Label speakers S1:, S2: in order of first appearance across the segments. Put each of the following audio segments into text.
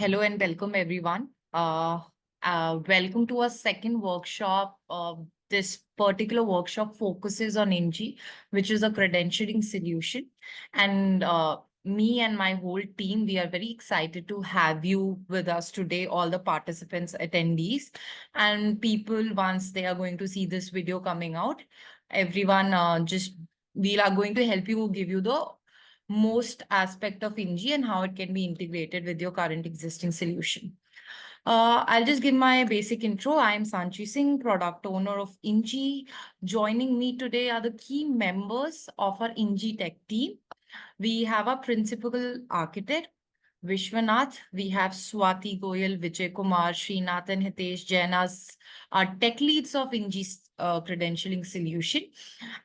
S1: Hello and welcome everyone. Welcome to our second workshop. This particular workshop focuses on Inji, which is a credentialing solution. And me and my whole team, we are very excited to have you with us today, all the participants, attendees, and people once they are going to see this video coming out. Everyone we are going to help you, give you the most aspect of Inji and how it can be integrated with your current existing solution. I'll just give my basic intro. I am Sanchi Singh, product owner of Inji. Joining me today are the key members of our Inji tech team. We have a principal architect, Vishwanath. We have Swati Goyal, Vijay Kumar, Srinath, and Hitesh Jain as our tech leads of Inji's credentialing solution.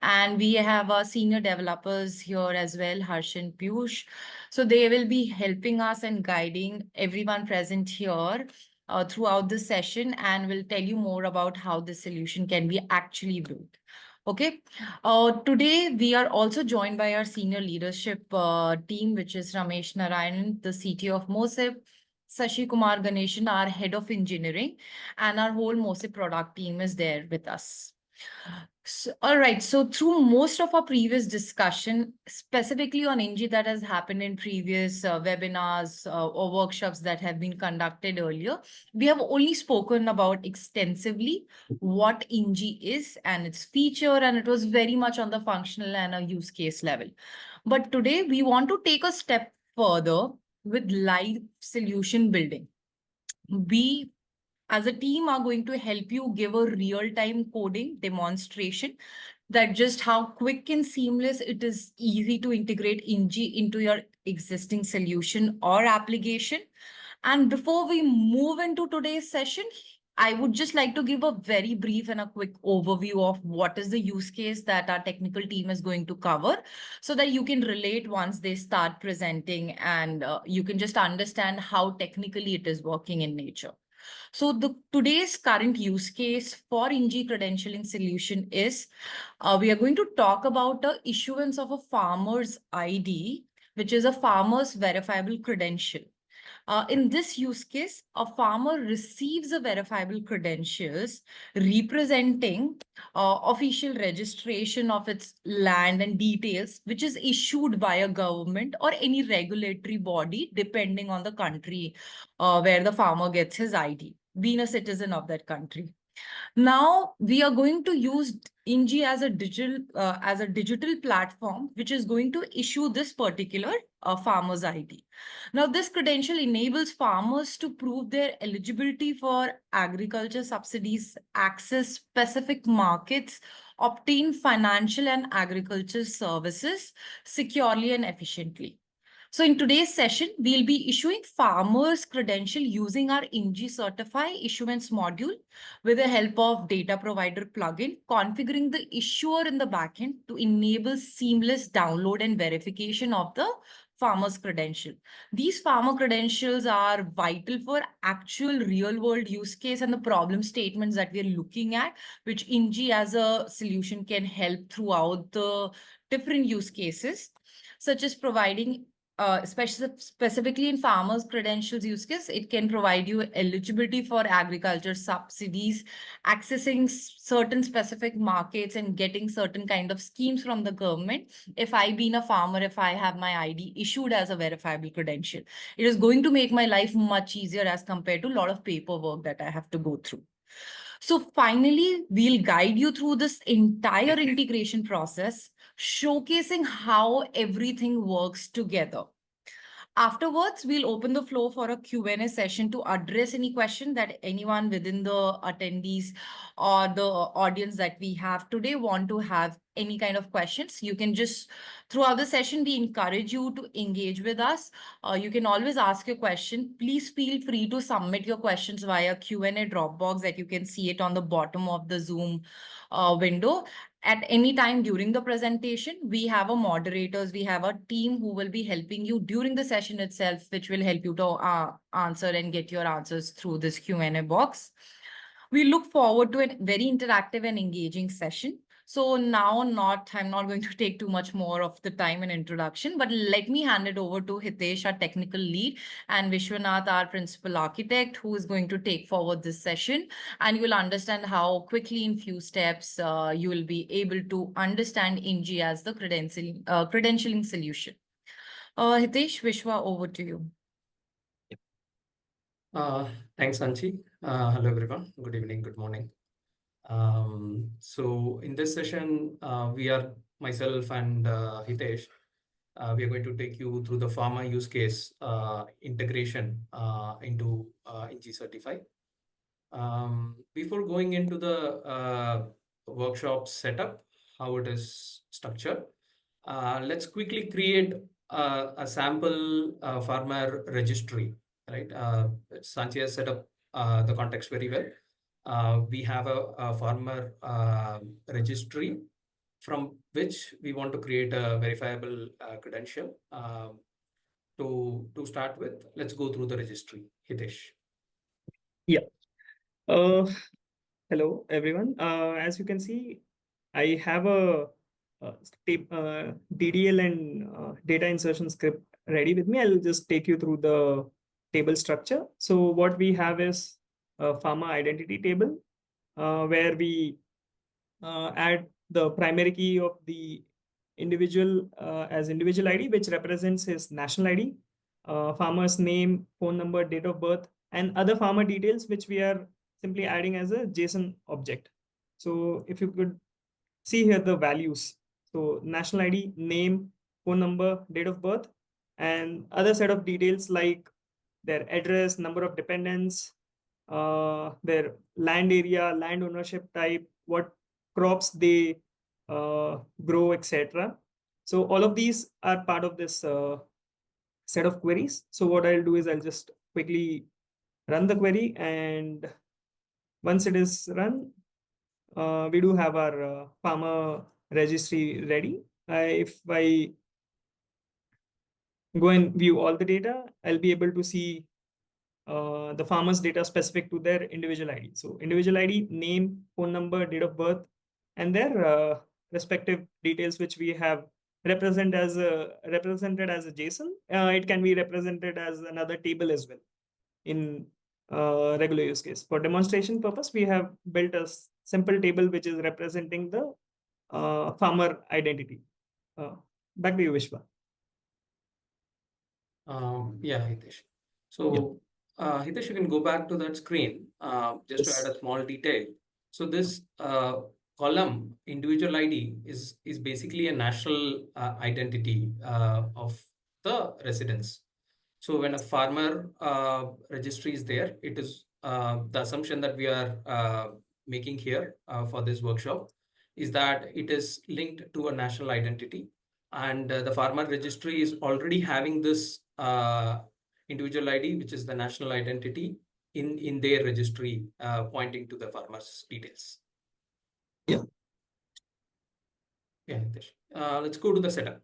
S1: And we have our senior developers here as well, Harsh and Piyush. So they will be helping us and guiding everyone present here throughout the session and will tell you more about how the solution can be actually built. Okay. Today, we are also joined by our senior leadership team, which is Ramesh Narayanan, the CTO of MOSIP, Sashi Kumar Ganeshan, our head of engineering, and our whole MOSIP product team is there with us. So, all right. So through most of our previous discussion, specifically on Inji that has happened in previous webinars or workshops that have been conducted earlier, we have only spoken about extensively what Inji is and its feature, and it was very much on the functional and a use case level. But today we want to take a step further with live solution building. We as a team are going to help you give a real-time coding demonstration that just how quick and seamless it is easy to integrate Inji into your existing solution or application. And before we move into today's session, I would just like to give a very brief and a quick overview of what is the use case that our technical team is going to cover so that you can relate once they start presenting and you can just understand how technically it is working in nature. So today's current use case for Inji credentialing solution is we are going to talk about the issuance of a farmer's ID, which is a farmer's verifiable credential. In this use case, a farmer receives a verifiable credentials representing official registration of its land and details, which is issued by a government or any regulatory body, depending on the country where the farmer gets his ID, being a citizen of that country. Now we are going to use Inji as a digital platform, which is going to issue this particular farmer's ID. Now, this credential enables farmers to prove their eligibility for agriculture subsidies, access specific markets, obtain financial and agriculture services securely and efficiently. So in today's session, we'll be issuing farmers' credential using our Inji Certify issuance module with the help of data provider plugin, configuring the issuer in the backend to enable seamless download and verification of the farmer's credential. These farmer credentials are vital for actual real world use case and the problem statements that we're looking at, which Inji as a solution can help throughout the different use cases, such as providing specifically in farmers' credentials use case, it can provide you eligibility for agriculture subsidies, accessing certain specific markets and getting certain kind of schemes from the government. If I being a farmer, if I have my ID issued as a verifiable credential, it is going to make my life much easier as compared to a lot of paperwork that I have to go through. So finally, we'll guide you through this entire integration process, showcasing how everything works together. Afterwards, we'll open the floor for a Q&A session to address any question that anyone within the attendees or the audience that we have today want to have any kind of questions. You can just, throughout the session, we encourage you to engage with us. You can always ask your question. Please feel free to submit your questions via Q&A drop box that you can see it on the bottom of the Zoom window. At any time during the presentation, we have a moderators, we have a team who will be helping you during the session itself, which will help you to answer and get your answers through this Q&A box. We look forward to a very interactive and engaging session. So now I'm not going to take too much more of the time in introduction, but let me hand it over to Hitesh, our technical lead, and Vishwanath, our principal architect, who is going to take forward this session. And you will understand how quickly in few steps you will be able to understand Inji as the credentialing solution. Hitesh, Vishwa, over to you.
S2: Thanks, Anchi. Hello, everyone. Good evening, good morning. So in this session, we are myself and Hitesh. We are going to take you through the pharma use case integration into Inji Certify. Before going into the workshop setup, how it is structured, let's quickly create a sample farmer registry, right? Sanchi has set up the context very well. We have a farmer registry from which we want to create a verifiable credential. To start with, let's go through the registry. Hitesh.
S3: Yeah. Uh, Hello, everyone. As you can see, I have a DDL and data insertion script ready with me. I'll just take you through the table structure. So what we have is a pharma identity table where we add the primary key of the individual as individual ID, which represents his national ID, farmer's name, phone number, date of birth, and other farmer details, which we are simply adding as a JSON object. So if you could see here the values. So national ID, name, phone number, date of birth, and other set of details like their address, number of dependents, their land area, land ownership type, what crops they grow, etc. So all of these are part of this set of queries. So what I'll do is I'll just quickly run the query, and once it is run, we do have our farmer registry ready. If I go and view all the data, I'll be able to see the farmer's data specific to their individual ID. So individual ID, name, phone number, date of birth, and their respective details, which we have represented as a JSON. It can be represented as another table as well in regular use case. For demonstration purpose, we have built a simple table which is representing the farmer identity. Back to you, Vishwa.
S2: Yeah, Hitesh. So, Hitesh, you can go back to that screen just to add a small detail. So this column, individual ID, is basically a national identity of the residents. So when a farmer registry is there, it is the assumption that we are making here for this workshop is that it is linked to a national identity, and the farmer registry is already having this individual ID, which is the national identity in their registry, pointing to the farmer's details.
S3: Yeah.
S2: Yeah, let's go to the setup.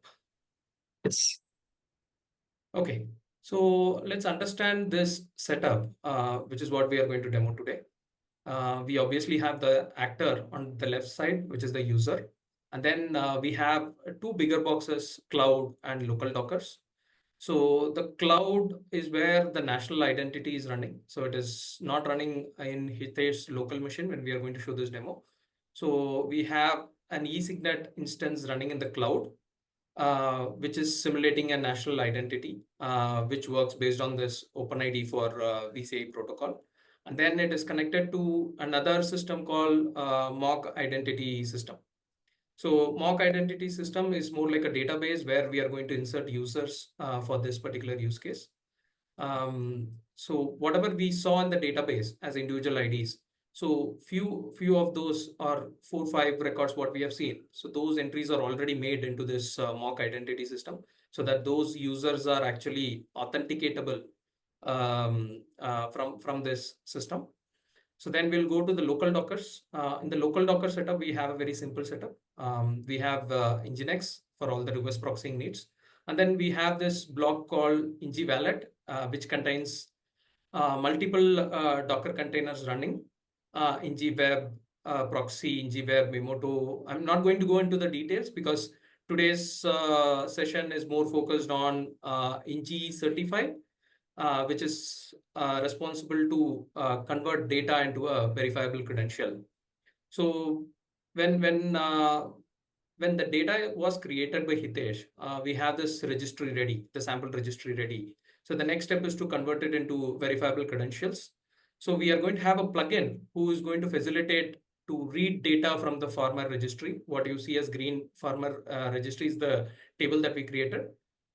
S3: Yes.
S2: Okay. So let's understand this setup, which is what we are going to demo today. We obviously have the actor on the left side, which is the user. And then we have two bigger boxes, cloud and local Dockers. So the cloud is where the national identity is running. So it is not running in Hitesh's local machine when we are going to show this demo. So we have an eSignet instance running in the cloud, which is simulating a national identity, which works based on this OpenID for VCI protocol. And then it is connected to another system called mock identity system. So mock identity system is more like a database where we are going to insert users for this particular use case. So whatever we saw in the database as individual IDs, so few of those are 4-5 records what we have seen. So those entries are already made into this mock identity system, so that those users are actually authenticatable from this system. So then we'll go to the local Dockers. In the local Docker setup, we have a very simple setup. We have Nginx for all the reverse proxying needs. And then we have this block called Inji Wallet, which contains multiple Docker containers running, Inji Web, proxy, Inji, Mimoto. I'm not going to go into the details because today's session is more focused on Inji Certify, which is responsible to convert data into a verifiable credential. So when the data was created by Hitesh, we have this registry ready, the sample registry ready. So the next step is to convert it into verifiable credentials. So we are going to have a plugin who is going to facilitate to read data from the farmer registry. What you see as green farmer registry is the table that we created.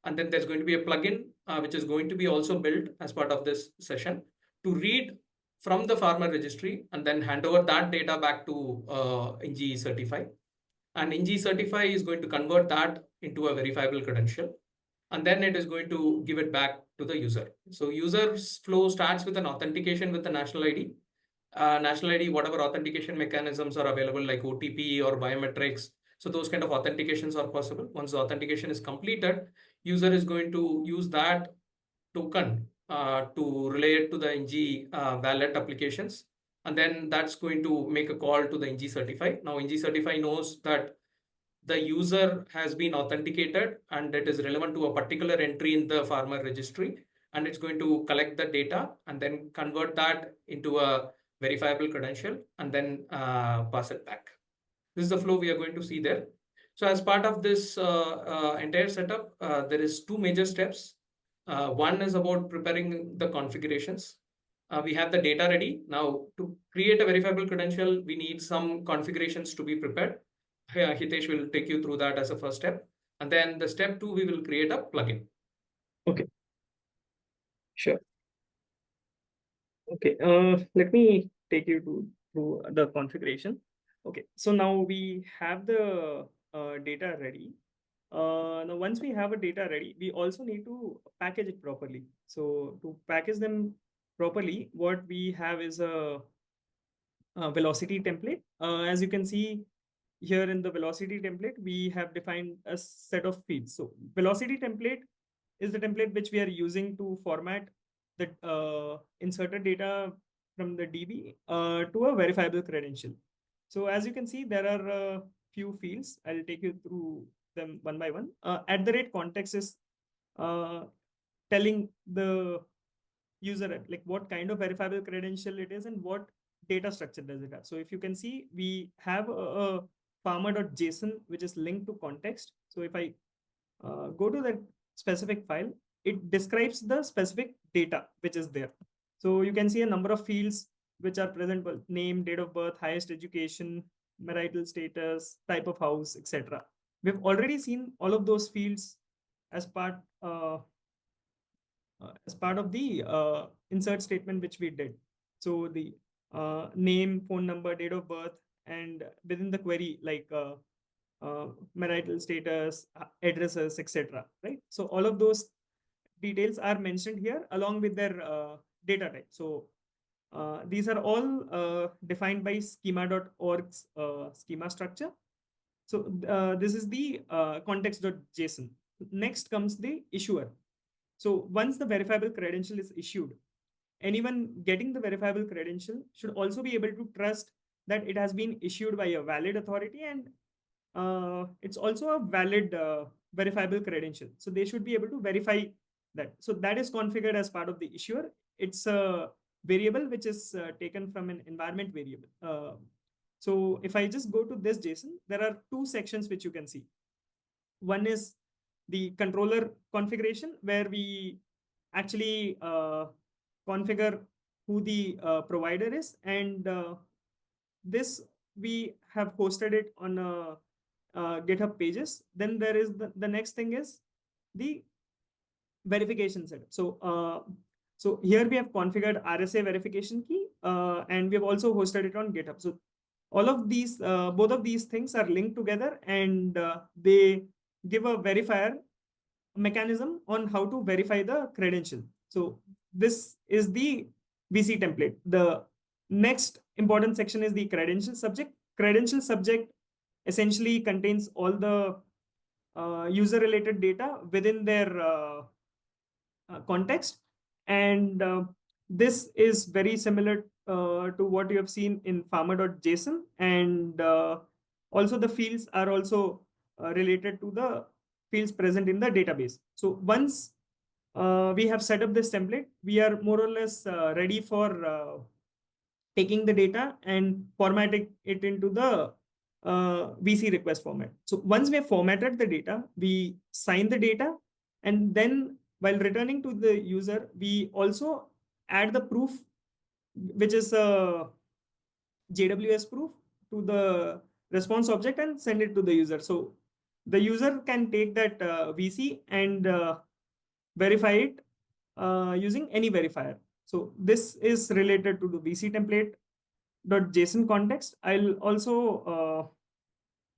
S2: And then there's going to be a plugin which is going to be also built as part of this session to read from the farmer registry and then hand over that data back to Inji Certify. And Inji Certify is going to convert that into a verifiable credential. And then it is going to give it back to the user. So user's flow starts with an authentication with the national ID. National ID, whatever authentication mechanisms are available like OTP or biometrics. So those kind of authentications are possible. Once the authentication is completed, user is going to use that token to relay it to the Inji wallet applications. And then that's going to make a call to the Inji Certify. Now Inji Certify knows that the user has been authenticated and it is relevant to a particular entry in the farmer registry. And it's going to collect the data and then convert that into a verifiable credential and then pass it back. This is the flow we are going to see there. So as part of this entire setup, there is two major steps. One is about preparing the configurations. We have the data ready. Now to create a verifiable credential, we need some configurations to be prepared. Hitesh will take you through that as a first step. And then the step 2, we will create a plugin.
S3: Okay. Sure. Okay. Let me take you through the configuration. Okay. So now we have the data ready. Now, once we have a data ready, we also need to package it properly. So to package them properly, what we have is a velocity template. As you can see here in the velocity template, we have defined a set of fields. So velocity template is the template which we are using to format the inserted data from the DB to a verifiable credential. So as you can see, there are a few fields. I'll take you through them one by one. @ context is telling the user like what kind of verifiable credential it is and what data structure does it have. So if you can see, we have a farmer.json which is linked to context. So if I go to that specific file, it describes the specific data which is there. So you can see a number of fields which are present: name, date of birth, highest education, marital status, type of house, etc. We've already seen all of those fields as part of the insert statement which we did. So the name, phone number, date of birth, and within the query, like marital status, addresses, etc. Right? So all of those details are mentioned here along with their data type. So these are all defined by schema.org's schema structure. So this is the context.json. Next comes the issuer. So once the verifiable credential is issued, anyone getting the verifiable credential should also be able to trust that it has been issued by a valid authority and it's also a valid verifiable credential. So they should be able to verify that. So that is configured as part of the issuer. It's a variable which is taken from an environment variable. So if I just go to this JSON, there are two sections which you can see. One is the controller configuration, where we actually configure who the provider is, and this we have hosted it on GitHub pages. Then there is the next thing is the verification setup. So here we have configured RSA verification key, and we have also hosted it on GitHub. So all of these, both of these things are linked together, and they give a verifier mechanism on how to verify the credential. So this is the VC template. The next important section is the credential subject. Credential subject essentially contains all the user related data within their context. And this is very similar to what you have seen in farmer.json, and also the fields are also related to the fields present in the database. So once we have set up this template, we are more or less ready for taking the data and formatting it into the VC request format. So once we have formatted the data, we sign the data, and then while returning to the user, we also add the proof, which is a JWS proof, to the response object and send it to the user. So the user can take that VC and verify it using any verifier. So this is related to the VC template.json context. I'll also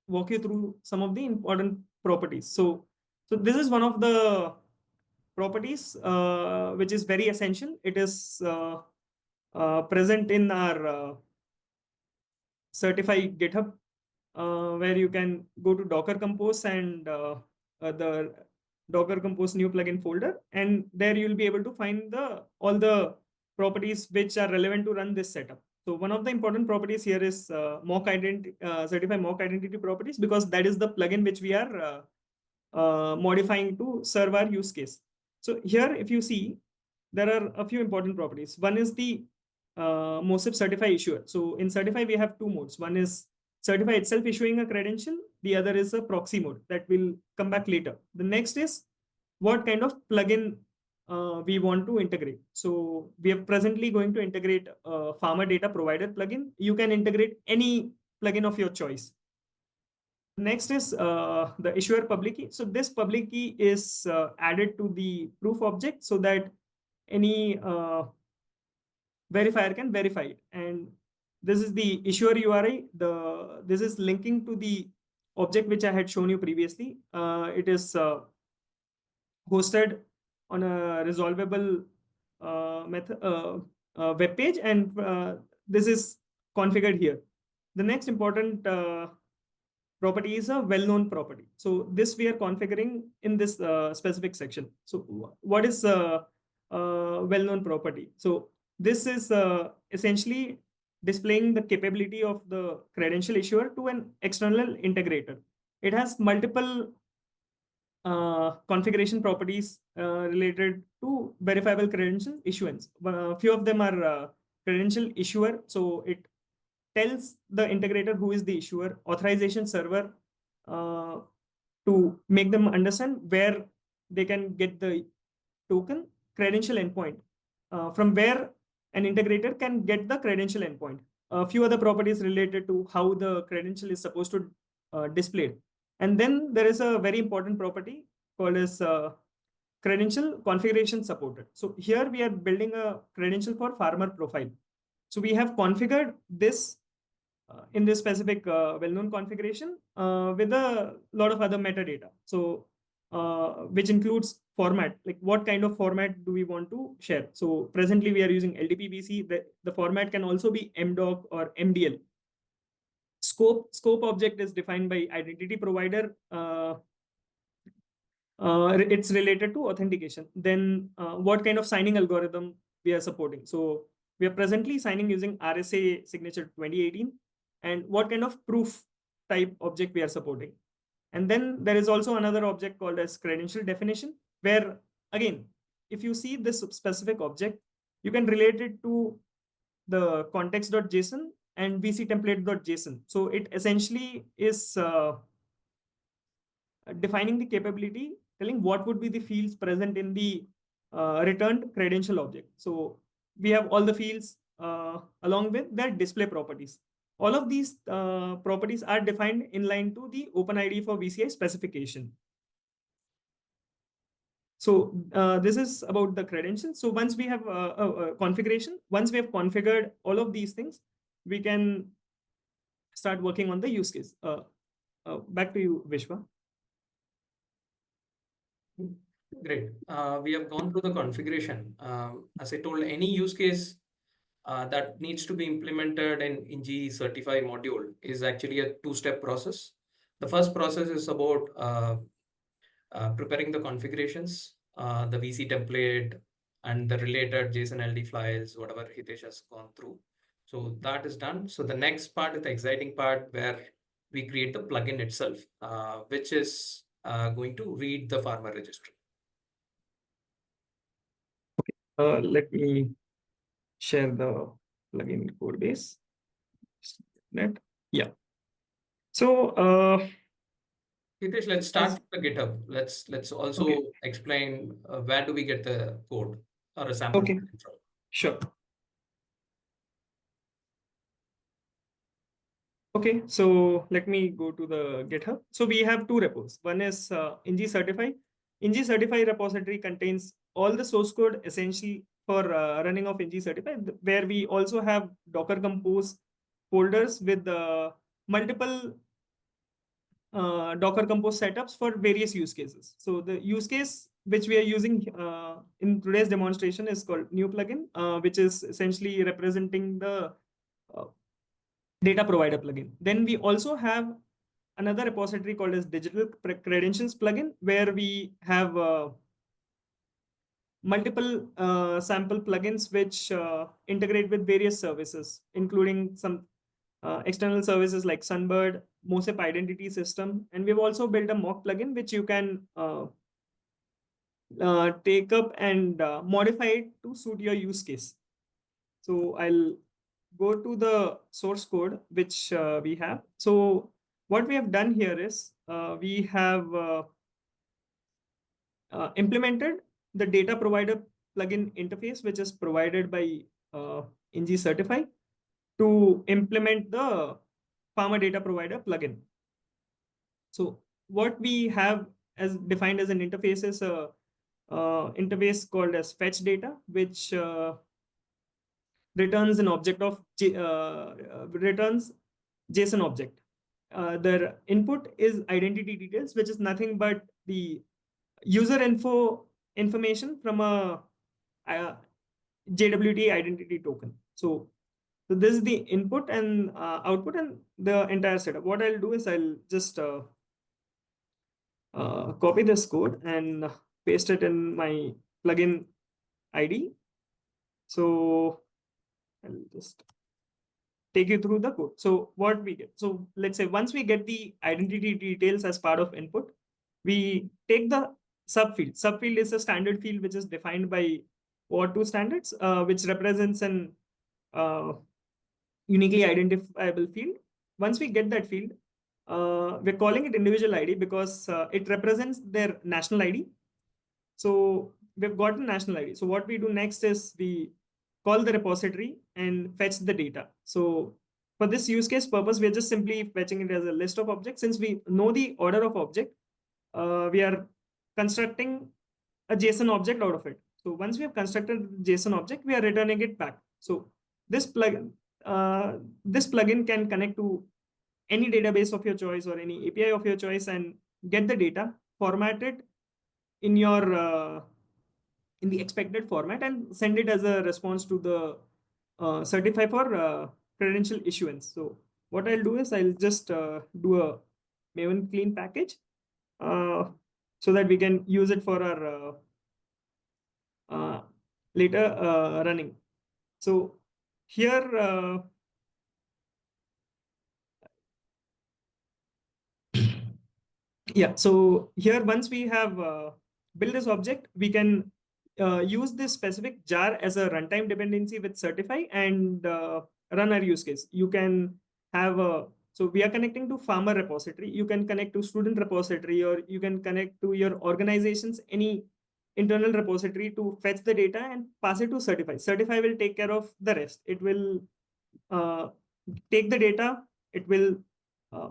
S3: walk you through some of the important properties. So this is one of the properties which is very essential. It is present in our Certify GitHub, where you can go to Docker Compose and the Docker Compose new plugin folder, and there you'll be able to find all the properties which are relevant to run this setup. So one of the important properties here is Certify mock identity properties, because that is the plugin which we are modifying to serve our use case. So here, if you see, there are a few important properties. One is the MOSIP Certify issuer. So in Certify, we have two modes. One is Certify itself issuing a credential. The other is a proxy mode that will come back later. The next is what kind of plugin we want to integrate. So we are presently going to integrate a farmer data provider plugin. You can integrate any plugin of your choice. Next is the issuer public key. So this public key is added to the proof object so that any verifier can verify it. And this is the issuer URI. This is linking to the object which I had shown you previously. It is hosted on a resolvable method web page, and this is configured here. The next important property is a well-known property. So this we are configuring in this specific section. So what is a well-known property? So this is essentially displaying the capability of the credential issuer to an external integrator. It has multiple configuration properties related to verifiable credential issuance. A few of them are credential issuer. So it tells the integrator who is the issuer, authorization server, to make them understand where they can get the token, credential endpoint, from where an integrator can get the credential endpoint. A few other properties related to how the credential is supposed to display. And then there is a very important property called as credential configuration supported. So here we are building a credential for farmer profile. So we have configured this in this specific well-known configuration with a lot of other metadata. So which includes format, like what kind of format do we want to share. So presently we are using LDPBC. The format can also be MDoc or MDL. Scope object is defined by identity provider. It's related to authentication. Then what kind of signing algorithm we are supporting. So we are presently signing using RSA signature 2018. And what kind of proof type object we are supporting. And then there is also another object called as credential definition, where again, if you see this specific object, you can relate it to the context.json and vctemplate.json. So it essentially is defining the capability, telling what would be the fields present in the returned credential object. So we have all the fields along with their display properties. All of these properties are defined in line to the OpenID for VCI specification. So this is about the credentials. So once we have a configuration, once we have configured all of these things, we can start working on the use case. Back to you, Vishwa.
S2: Great. We have gone through the configuration. As I told, any use case that needs to be implemented in Inji Certify module is actually a two-step process. The first process is about preparing the configurations, the VC template, and the related JSON LD files, whatever Hitesh has gone through. So that is done. So the next part is the exciting part where we create the plugin itself, which is going to read the farmer registry.
S3: Let me share the plugin code base. Yeah. So
S2: Hitesh, let's start with the GitHub. Let's also explain where do we get the code or a sample
S3: Okay.
S2: from.
S3: Sure. Okay, so let me go to the GitHub. So we have two repos. One is Inji Certify. Inji Certify repository contains all the source code essentially for running of Inji Certify, where we also have Docker Compose folders with multiple Docker Compose setups for various use cases. So the use case which we are using in today's demonstration is called new plugin, which is essentially representing the data provider plugin. Then we also have another repository called as digital credentials plugin, where we have multiple sample plugins which integrate with various services, including some external services like Sunbird, MOSIP identity system. And we've also built a mock plugin which you can take up and modify it to suit your use case. So I'll go to the source code which we have. So what we have done here is we have implemented the data provider plugin interface, which is provided by Inji Certify, to implement the farmer data provider plugin. So what we have as defined as an interface is a interface called as fetch data, which returns an object of returns JSON object. The input is identity details, which is nothing but the user information from a JWT identity token. So this is the input and output and the entire setup. What I'll do is I'll just copy this code and paste it in my plugin ID. So I'll just take you through the code. So what we get, so let's say once we get the identity details as part of input, we take the subfield. Subfield is a standard field which is defined by OAuth2 standards, which represents an uniquely identifiable field. Once we get that field, we're calling it individual ID because it represents their national ID. So we've got a national ID. So what we do next is we call the repository and fetch the data. So for this use case purpose, we're just simply fetching it as a list of objects. Since we know the order of object, we are constructing a JSON object out of it. So once we have constructed JSON object, we are returning it back. So this plugin can connect to any database of your choice or any API of your choice and get the data formatted in your in the expected format and send it as a response to the Certify for credential issuance. So what I'll do is I'll just do a Maven clean package so that we can use it for our later running. So here yeah, so here once we have built this object, we can use this specific jar as a runtime dependency with Certify and run our use case. You can have a, so we are connecting to farmer repository. You can connect to student repository, or you can connect to your organization's any internal repository to fetch the data and pass it to Certify. Certify will take care of the rest. It will take the data, it will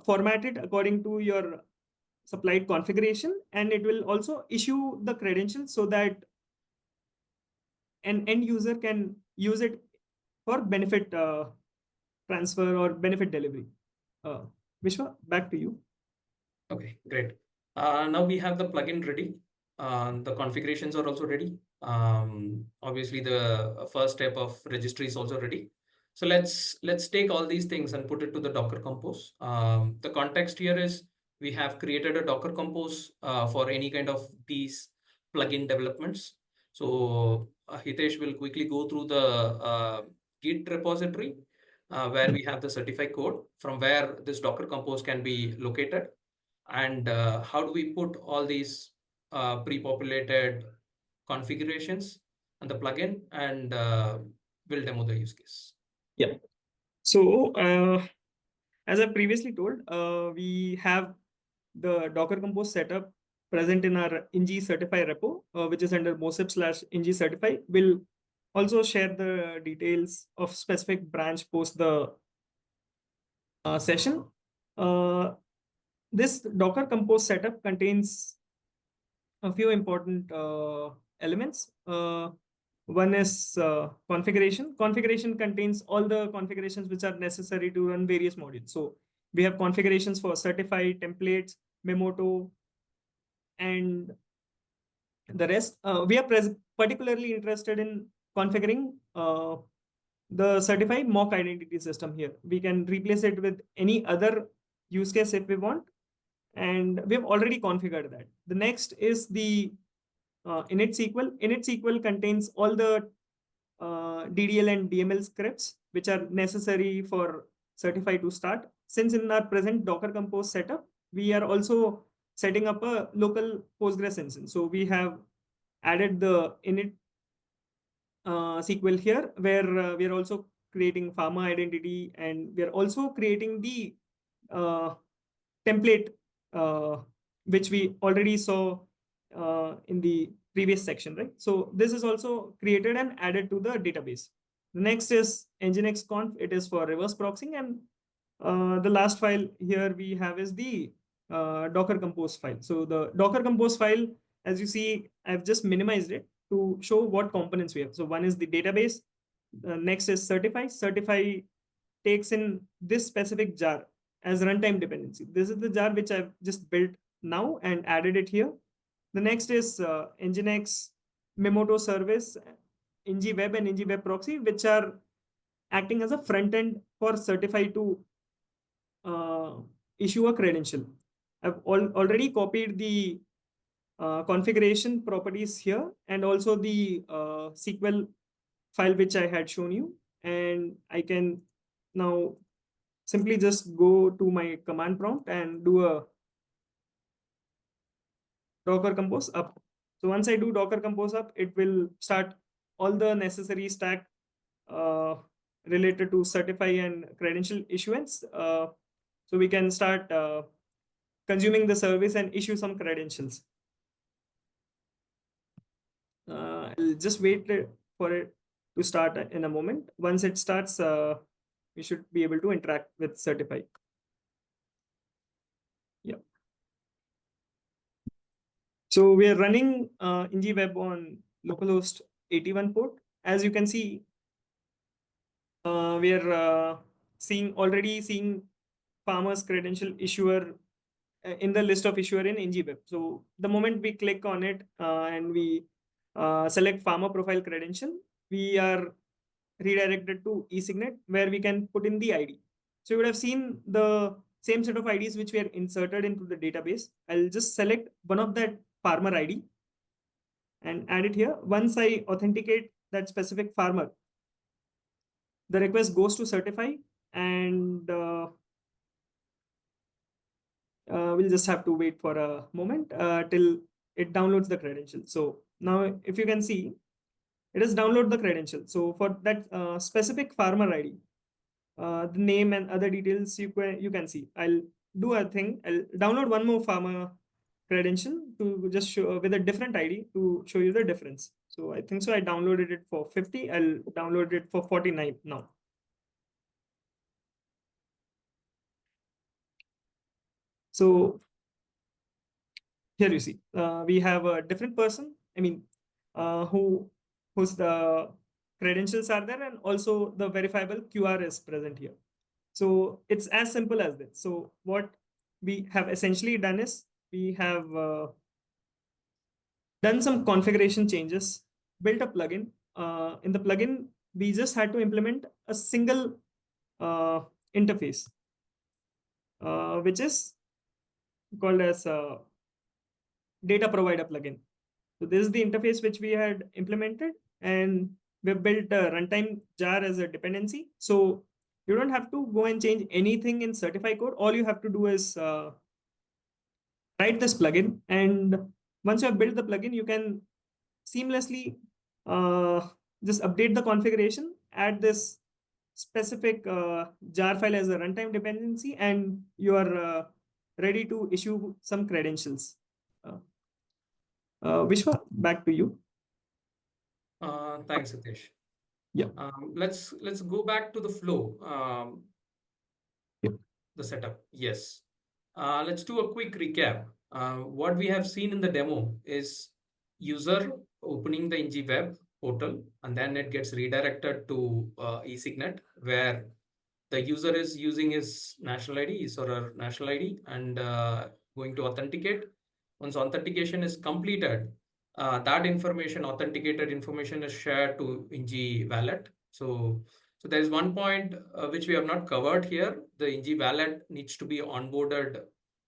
S3: format it according to your supplied configuration, and it will also issue the credentials so that an end user can use it for benefit transfer or benefit delivery. Vishwa, back to you.
S2: Okay, great. Now we have the plugin ready. The configurations are also ready. Obviously, the first step of registry is also ready. So let's take all these things and put it to the Docker Compose. The context here is we have created a Docker Compose for any kind of these plugin developments. So Hitesh will quickly go through the Git repository where we have the Certify code from where this Docker Compose can be located. And how do we put all these pre-populated configurations on the plugin, and we'll demo the use case.
S3: Yeah. So as I previously told, we have the Docker Compose setup present in our Inji Certify repo, which is under MOSIP/Inji Certify. We'll also share the details of specific branch post the session. This Docker Compose setup contains a few important elements. One is configuration. Configuration contains all the configurations which are necessary to run various modules. So we have configurations for Certify, templates, Memoto, and the rest. We are particularly interested in configuring the Certify mock identity system here. We can replace it with any other use case if we want. And we've already configured that. The next is the init SQL. Init SQL contains all the DDL and DML scripts which are necessary for Certify to start. Since in our present Docker Compose setup, we are also setting up a local Postgres instance. So we have added the init SQL here, where we are also creating pharma identity, and we are also creating the template, which we already saw in the previous section, right? So this is also created and added to the database. The next is nginx conf. It is for reverse proxying, and the last file here we have is the Docker Compose file. So the Docker Compose file, as you see, I've just minimized it to show what components we have. So one is the database. Next is Certify. Certify takes in this specific jar as runtime dependency. This is the jar which I've just built now and added it here. The next is Nginx Memoto service, Inji Web and Inji Web Proxy, which are acting as a front end for Certify to issue a credential. I've already copied the configuration properties here, and also the SQL file which I had shown you. And I can now simply just go to my command prompt and do a Docker Compose up. So once I do Docker Compose up, it will start all the necessary stack related to Certify and credential issuance. So we can start consuming the service and issue some credentials. I'll just wait for it to start in a moment. Once it starts, we should be able to interact with Certify. Yeah. So we are running Inji Web on localhost 81 port. As you can see, we are already seeing farmer's credential issuer in the list of issuer in Inji Web. So the moment we click on it and we select farmer profile credential, we are redirected to eSignet, where we can put in the ID. So you would have seen the same set of IDs which were inserted into the database. I'll just select one of that farmer ID and add it here. Once I authenticate that specific farmer, the request goes to Certify, and we'll just have to wait for a moment till it downloads the credential. So now if you can see, it has downloaded the credential. So for that specific farmer ID, the name and other details you can see. I'll do a thing. I'll download one more farmer credential to just show with a different ID to show you the difference. So I think so. I downloaded it for 50. I'll download it for 49 now. So here you see, we have a different person. I mean, whose the credentials are there, and also the verifiable QR is present here. So it's as simple as this. So what we have essentially done is we have done some configuration changes, built a plugin. In the plugin, we just had to implement a single interface, which is called as data provider plugin. So this is the interface which we had implemented, and we built a runtime jar as a dependency. So You don't have to go and change anything in Certify code. All you have to do is write this plugin, and once you have built the plugin, you can seamlessly just update the configuration, add this specific jar file as a runtime dependency, and you are ready to issue some credentials. Vishwa, back to you.
S2: Thanks, Satish.
S3: Yeah.
S2: Let's go back to the flow.
S3: Yep.
S2: The setup. Yes. Let's do a quick recap. What we have seen in the demo is user opening the Inji web portal, and then it gets redirected to eSignet, where the user is using his national ID, his or her national ID, and going to authenticate. Once authentication is completed, that information, authenticated information, is shared to Inji wallet. So there is one point which we have not covered here. The Inji wallet needs to be onboarded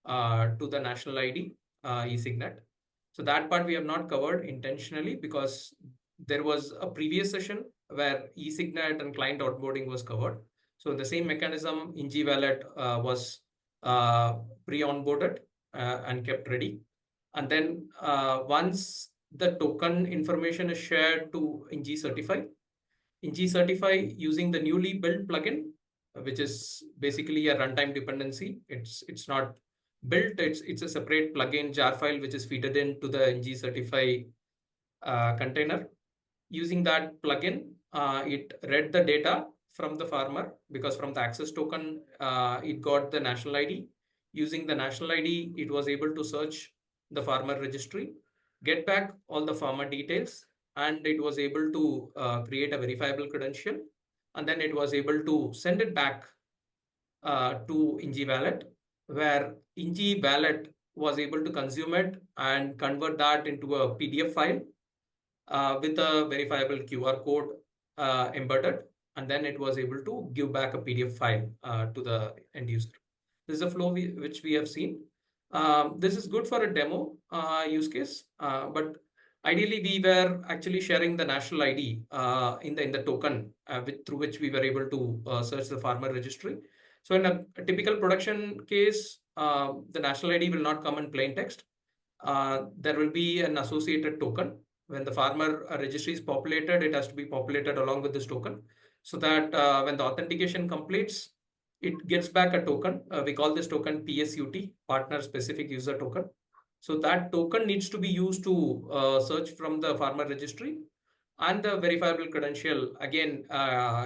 S2: to the national ID eSignet. So that part we have not covered intentionally because there was a previous session where eSignet and client onboarding was covered. So the same mechanism, Inji wallet was pre-onboarded and kept ready. And then once the token information is shared to Inji Certify, using the newly built plugin, which is basically a runtime dependency. It's not built. It's a separate plugin jar file which is fed into the Inji Certify container. Using that plugin, it read the data from the farmer, because from the access token, it got the national ID. Using the national ID, it was able to search the farmer registry, get back all the farmer details, and it was able to create a verifiable credential. And then it was able to send it back to Inji wallet, where Inji wallet was able to consume it and convert that into a PDF file with a verifiable QR code embedded, and then it was able to give back a PDF file to the end user. This is a flow which we have seen. This is good for a demo use case, but ideally we were actually sharing the national ID in the token through which we were able to search the farmer registry. So in a typical production case, the national ID will not come in plain text. There will be an associated token. When the farmer registry is populated, it has to be populated along with this token, so that when the authentication completes, it gets back a token. We call this token PSUT, Partner Specific User Token. So that token needs to be used to search from the farmer registry, and the verifiable credential again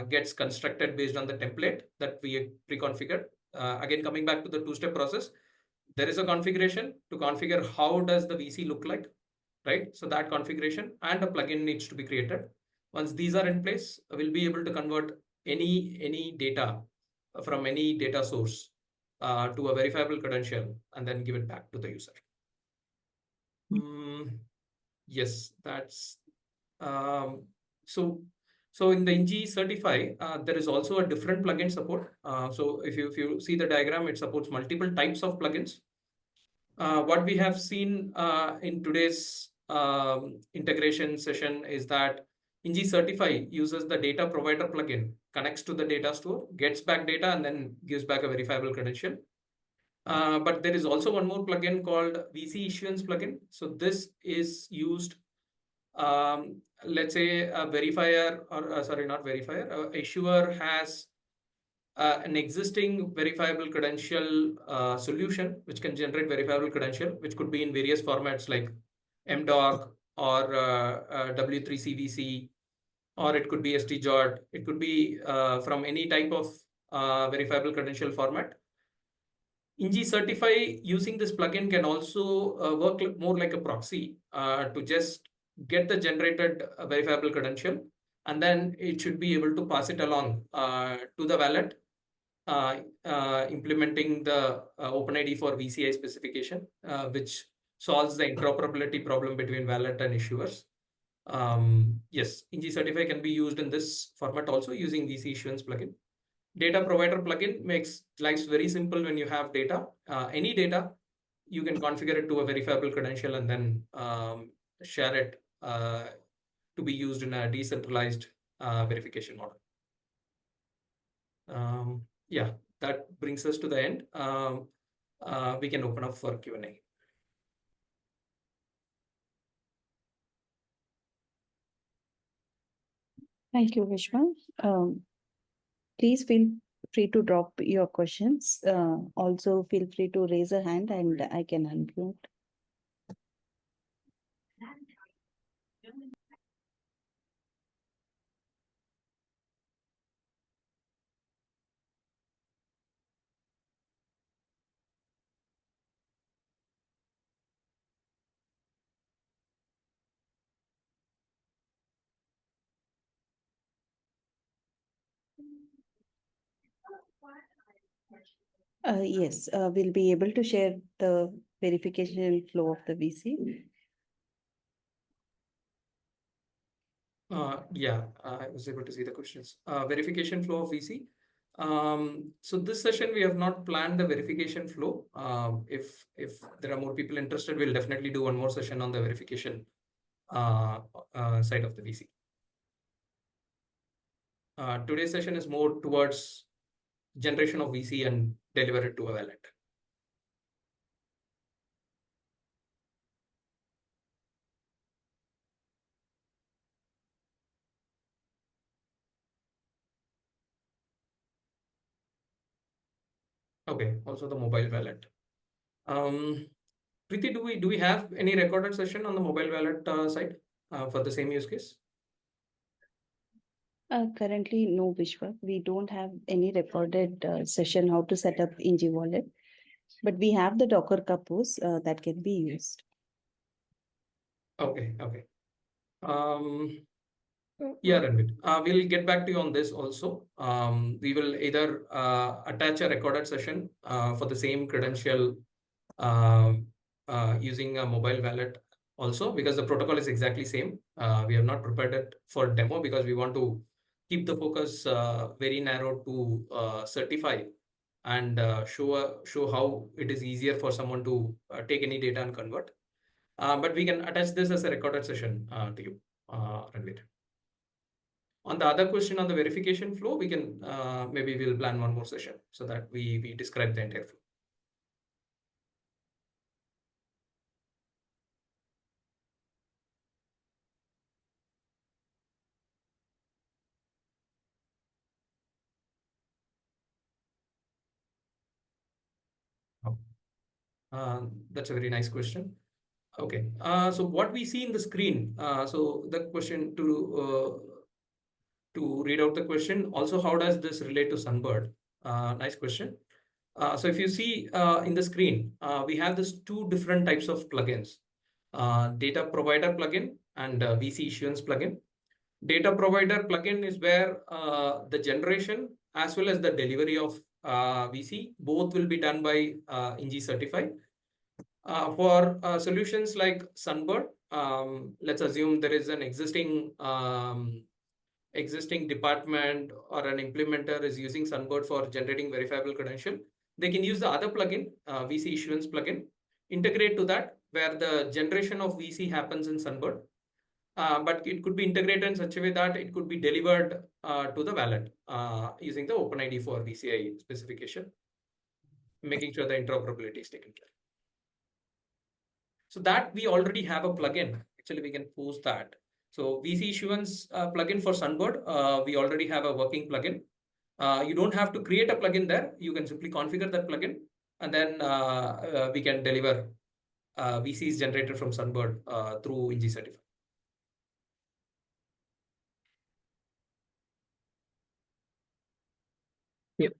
S2: gets constructed based on the template that we pre-configured. Again, coming back to the two-step process, there is a configuration to configure how does the VC look like, right? So that configuration and a plugin needs to be created. Once these are in place, we'll be able to convert any data from any data source to a verifiable credential and then give it back to the user. Yes, that's so in the Inji Certify, there is also a different plugin support. So if you see the diagram, it supports multiple types of plugins. What we have seen in today's integration session is that Inji Certify uses the data provider plugin, connects to the data store, gets back data, and then gives back a verifiable credential. But there is also one more plugin called VC issuance plugin. So this is used, let's say a verifier, or sorry, not verifier, issuer has an existing verifiable credential solution which can generate verifiable credential, which could be in various formats like MDoc or W3CVC, or it could be STJOT. It could be from any type of verifiable credential format. Inji Certify using this plugin can also work more like a proxy to just get the generated verifiable credential, and then it should be able to pass it along to the wallet, implementing the OpenID for VCI specification, which solves the interoperability problem between wallet and issuers. Yes, Inji Certify can be used in this format also using VC issuance plugin. Data provider plugin makes life very simple. When you have data, any data, you can configure it to a verifiable credential and then share it to be used in a decentralized verification model. Yeah, that brings us to the end. We can open up for Q&A.
S4: Thank you, Vishwa. Please feel free to drop your questions. Also, feel free to raise a hand and I can unmute. Yes, we'll be able to share the verification flow of the VC.
S2: Yeah, I was able to see the questions. Verification flow of VC. So this session we have not planned the verification flow. If there are more people interested, we'll definitely do one more session on the verification side of the VC. Today's session is more towards generation of VC and deliver it to a wallet. Okay, also the mobile wallet. Preeti, do we have any recorded session on the mobile wallet side for the same use case?
S4: Currently, no, Vishwa. We don't have any recorded session how to set up Inji wallet, but we have the Docker compose that can be used.
S2: Okay, okay. Yeah, Ranvir. We'll get back to you on this also. We will either attach a recorded session for the same credential using a mobile wallet also, because the protocol is exactly same. We have not prepared it for demo because we want to keep the focus very narrow to certify and show how it is easier for someone to take any data and convert. But we can attach this as a recorded session to you, Ranvir. On the other question on the verification flow, we can maybe we'll plan one more session so that we describe the entire flow. That's a very nice question. Okay, so what we see in the screen, so the question to read out the question, also how does this relate to Sunbird? Nice question. So if you see in the screen, we have these two different types of plugins, data provider plugin and VC issuance plugin. Data provider plugin is where the generation as well as the delivery of VC both will be done by Inji Certify. For solutions like Sunbird, let's assume there is an existing department or an implementer is using Sunbird for generating verifiable credential. They can use the other plugin, VC issuance plugin, integrate to that where the generation of VC happens in Sunbird. But it could be integrated in such a way that it could be delivered to the wallet using the OpenID for VCI specification, making sure the interoperability is taken care. So that we already have a plugin. Actually, we can post that. So VC issuance plugin for Sunbird, we already have a working plugin. You don't have to create a plugin there. You can simply configure that plugin, and then we can deliver VCs generated from Sunbird through Inji Certify.
S3: Yep.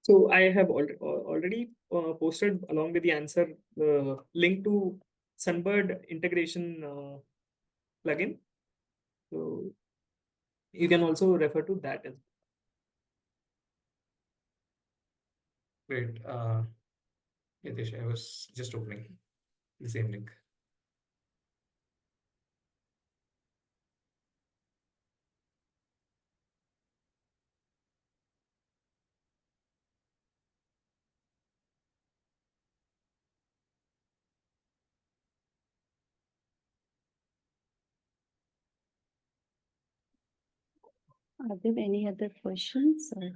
S3: So I have already posted along with the answer link to Sunbird integration plugin. So you can also refer to that as well.
S2: Great. Yatish, I was just opening the same link.
S4: Are there any other questions? Or-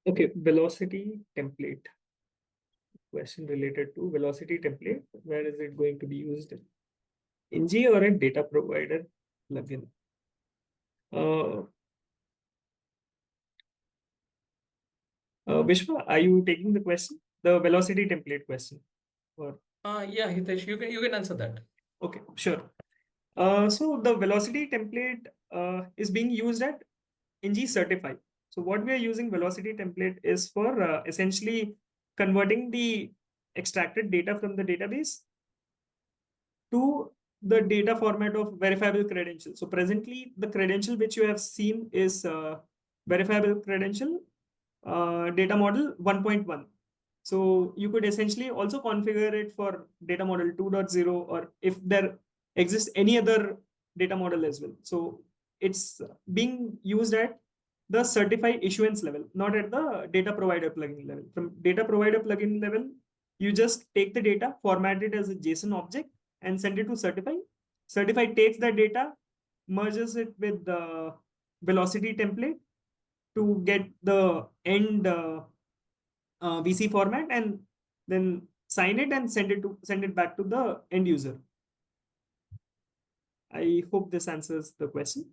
S3: Okay, velocity template. Question related to velocity template. Where is it going to be used? Inji or a data provider plugin? Vishwa, are you taking the question? The velocity template question? Or
S2: Yeah, Hitesh, you can answer that.
S3: okay, sure. So the velocity template is being used at Inji Certify. So what we are using velocity template is for essentially converting the extracted data from the database to the data format of verifiable credential. So presently, the credential which you have seen is verifiable credential data model 1.1. So you could essentially also configure it for data model 2.0, or if there exists any other data model as well. So it's being used at the Certify issuance level, not at the data provider plugin level. From data provider plugin level, you just take the data, format it as a JSON object, and send it to Certify. Certify takes that data, merges it with the velocity template to get the end VC format, and then sign it and send it back to the end user. I hope this answers the question.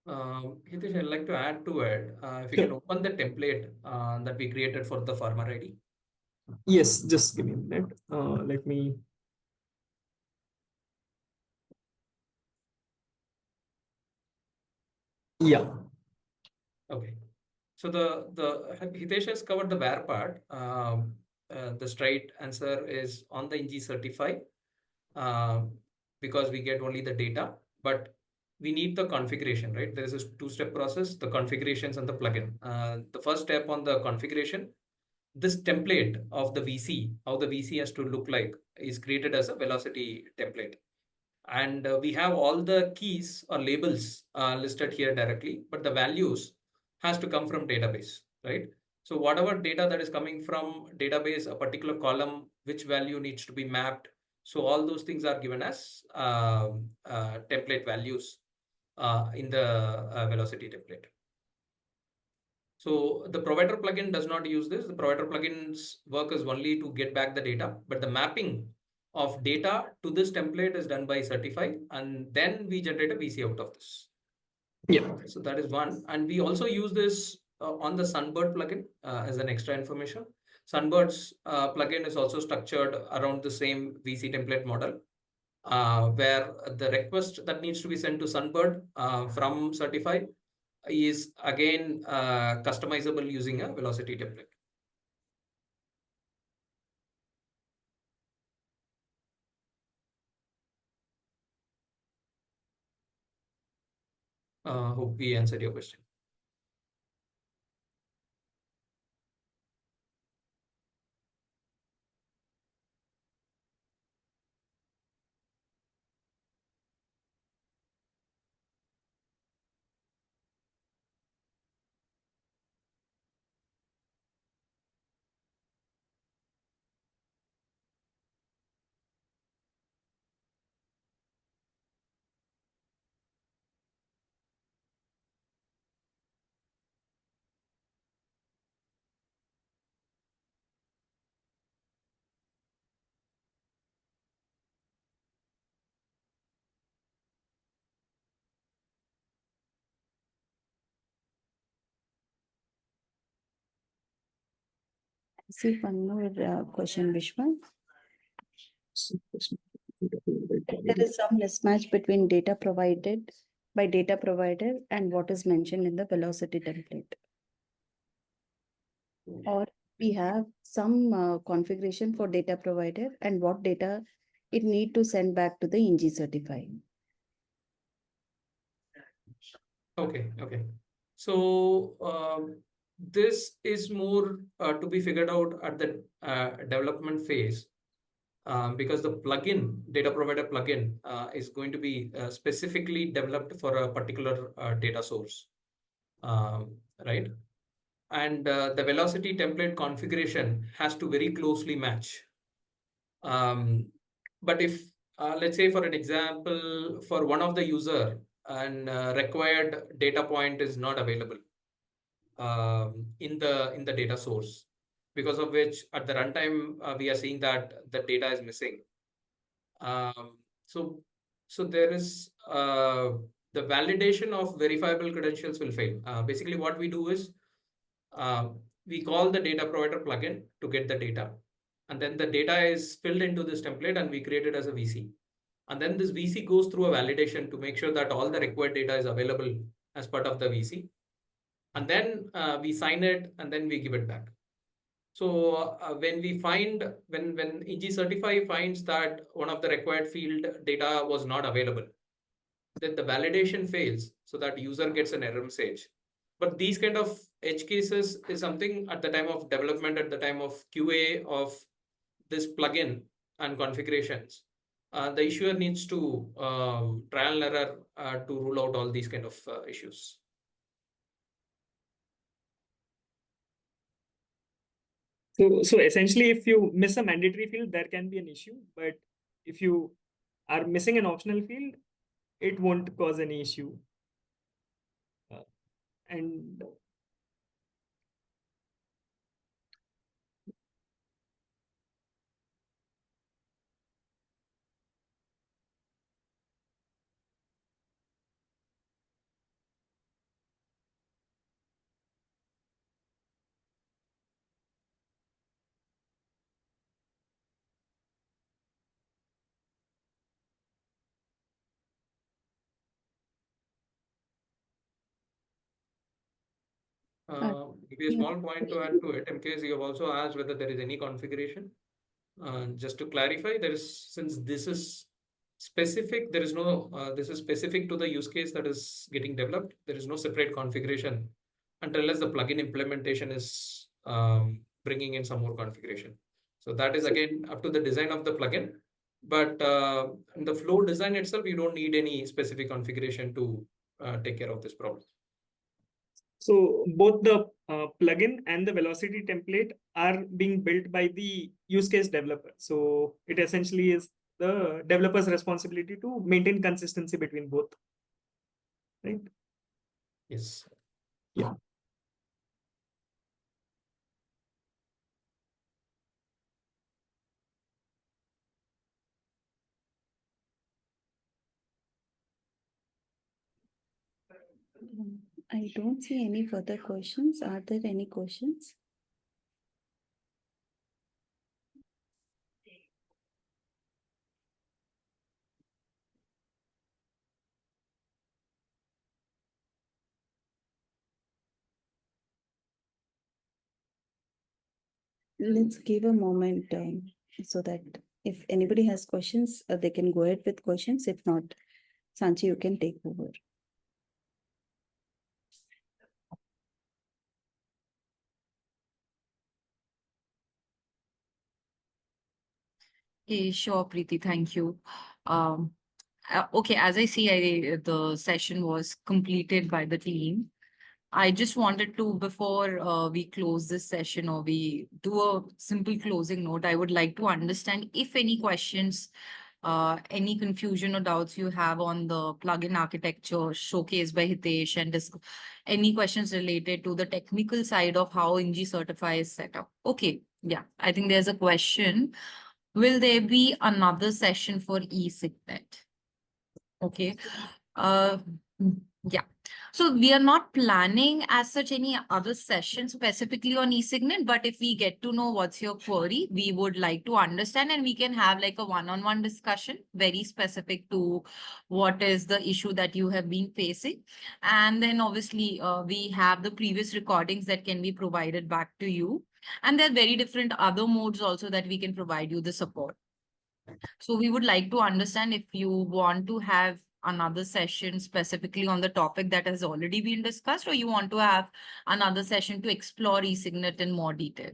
S2: Hitesh, I'd like to add to it. If you
S3: Sure.
S2: can open the template that we created for the farmer ID.
S3: Yes, just give me a minute. Let me. Yeah.
S2: Okay. So the Hitesh has covered the where part. The straight answer is on the Inji Certify because we get only the data, but we need the configuration, right? There is a two-step process, the configurations and the plugin. The first step on the configuration, this template of the VC, how the VC has to look like, is created as a velocity template. And we have all the keys or labels listed here directly, but the values has to come from database, right? So whatever data that is coming from database, a particular column, which value needs to be mapped. So all those things are given as template values in the velocity template. So the provider plugin does not use this. The provider plugin's work is only to get back the data, but the mapping of data to this template is done by Certify, and then we generate a VC out of this.
S3: Yeah.
S2: So that is one. And we also use this on the Sunbird plugin as an extra information. Sunbird's plugin is also structured around the same VC template model, where the request that needs to be sent to Sunbird from Certify is again customizable using a velocity template. Hope we answered your question.
S4: I see one more question, Vishwa. There is some mismatch between data provided by data provider and what is mentioned in the velocity template. Or we have some configuration for data provider and what data it need to send back to the Inji Certify.
S2: Okay. So this is more to be figured out at the development phase, because the plugin, data provider plugin, is going to be specifically developed for a particular data source, right? And the velocity template configuration has to very closely match. But if let's say, for an example, for one of the user, and required data point is not available in the data source, because of which at the runtime we are seeing that the data is missing. So there is the validation of verifiable credentials will fail. Basically, what we do is we call the data provider plugin to get the data, and then the data is filled into this template, and we create it as a VC. And then this VC goes through a validation to make sure that all the required data is available as part of the VC. And then we sign it, and then we give it back. So when Inji Certify finds that one of the required field data was not available, then the validation fails, so that user gets an error message. But these kind of edge cases is something at the time of development, at the time of QA of this plugin and configurations, the issuer needs to trial and error to rule out all these kind of issues.
S3: So essentially, if you miss a mandatory field, there can be an issue. But if you are missing an optional field, it won't cause any issue. And
S2: Maybe a small point to add to it, in case you have also asked whether there is any configuration. Just to clarify, since this is specific, there is no, this is specific to the use case that is getting developed. There is no separate configuration unless the plugin implementation is bringing in some more configuration. So that is again up to the design of the plugin. But in the flow design itself, you don't need any specific configuration to take care of this problem.
S3: so both the plugin and the velocity template are being built by the use case developer. So it essentially is the developer's responsibility to maintain consistency between both, right?
S2: Yes.
S3: Yeah.
S4: I don't see any further questions. Are there any questions? Let's give a moment so that if anybody has questions, they can go ahead with questions. If not, Sanchi, you can take over.
S1: Okay, sure, Preeti, thank you. Okay, as I see, the session was completed by the team. I just wanted to, before we close this session or we do a simple closing note, I would like to understand if any questions, any confusion or doubts you have on the plugin architecture showcased by Hitesh, and any questions related to the technical side of how Inji Certify is set up. Okay, yeah, I think there's a question. Will there be another session for e-signet? Okay. Uh, yeah. So we are not planning as such any other session specifically on e-signet, but if we get to know what's your query, we would like to understand, and we can have like a one-on-one discussion very specific to what is the issue that you have been facing. And then obviously we have the previous recordings that can be provided back to you. And there are very different other modes also that we can provide you the support. So we would like to understand if you want to have another session specifically on the topic that has already been discussed, or you want to have another session to explore e-signet in more detail?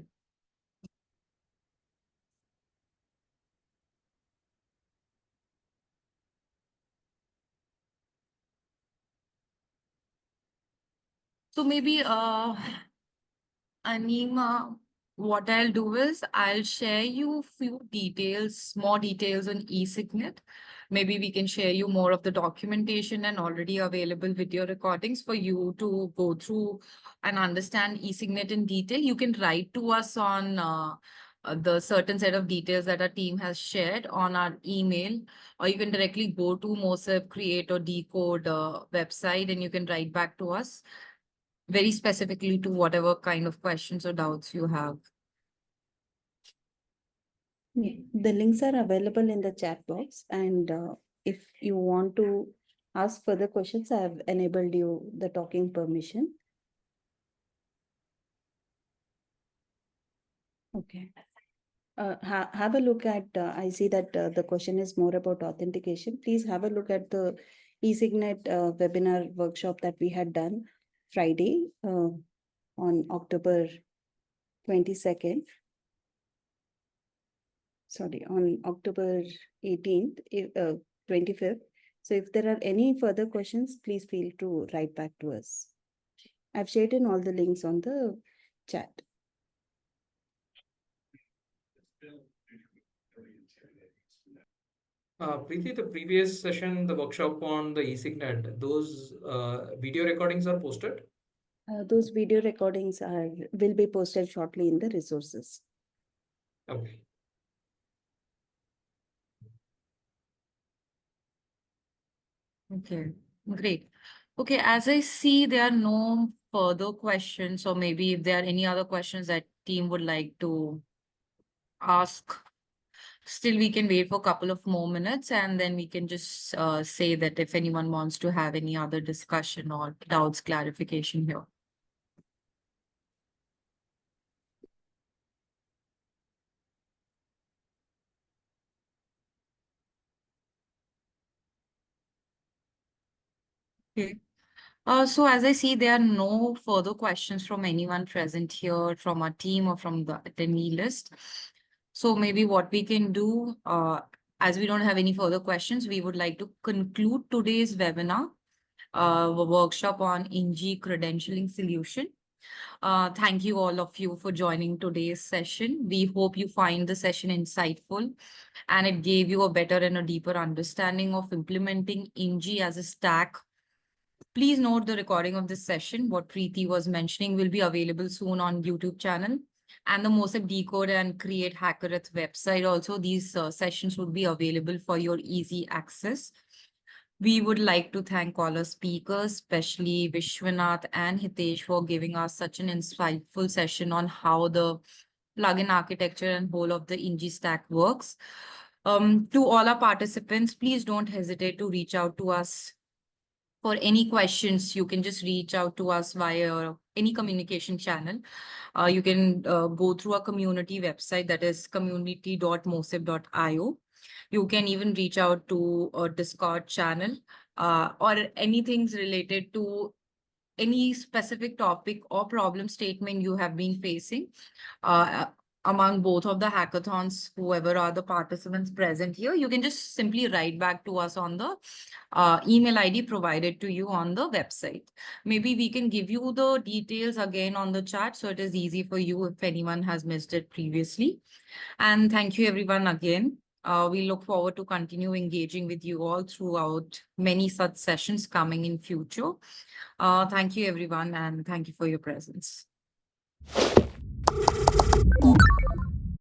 S1: So maybe Anima, what I'll do is I'll share you few details, more details on e-signet. Maybe we can share you more of the documentation and already available video recordings for you to go through and understand e-signet in detail. You can write to us on the certain set of details that our team has shared on our email, or you can directly go to MOSIP, Create or Decode website, and you can write back to us very specifically to whatever kind of questions or doubts you have.
S4: The links are available in the chat box, and if you want to ask further questions, I have enabled you the talking permission. Okay. Have a look at, I see that the question is more about authentication. Please have a look at the e-signet webinar workshop that we had done Friday on October 22nd. Sorry, on October 18th, 25th. So if there are any further questions, please feel to write back to us. I've shared in all the links on the chat.
S2: Preeti, the previous session, the workshop on the e-signet, those video recordings are posted?
S4: Those video recordings will be posted shortly in the resources.
S2: Okay.
S1: Okay, great. Okay, as I see, there are no further questions, or maybe if there are any other questions that team would like to ask, still we can wait for a couple of more minutes, and then we can just say that if anyone wants to have any other discussion or doubts clarification here. Okay. So as I see, there are no further questions from anyone present here from our team or from the attendee list. So maybe what we can do, as we don't have any further questions, we would like to conclude today's webinar, workshop on Inji credentialing solution. Thank you all of you for joining today's session. We hope you find the session insightful and it gave you a better and a deeper understanding of implementing Inji as a stack. Please note the recording of this session, what Preeti was mentioning, will be available soon on YouTube channel and the MOSIP Decode and Create Hackerith website. Also, these sessions would be available for your easy access. We would like to thank all our speakers, especially Vishwanath and Hitesh, for giving us such an insightful session on how the plugin architecture and whole of the Inji stack works. To all our participants, please don't hesitate to reach out to us for any questions. You can just reach out to us via any communication channel. You can go through our community website, that is community.mosip.io. You can even reach out to a Discord channel or anything related to any specific topic or problem statement you have been facing among both of the hackathons, whoever are the participants present here. You can just simply write back to us on the email ID provided to you on the website. Maybe we can give you the details again on the chat, so it is easy for you if anyone has missed it previously. And thank you everyone again. We look forward to continue engaging with you all throughout many such sessions coming in future. Thank you everyone, and thank you for your presence.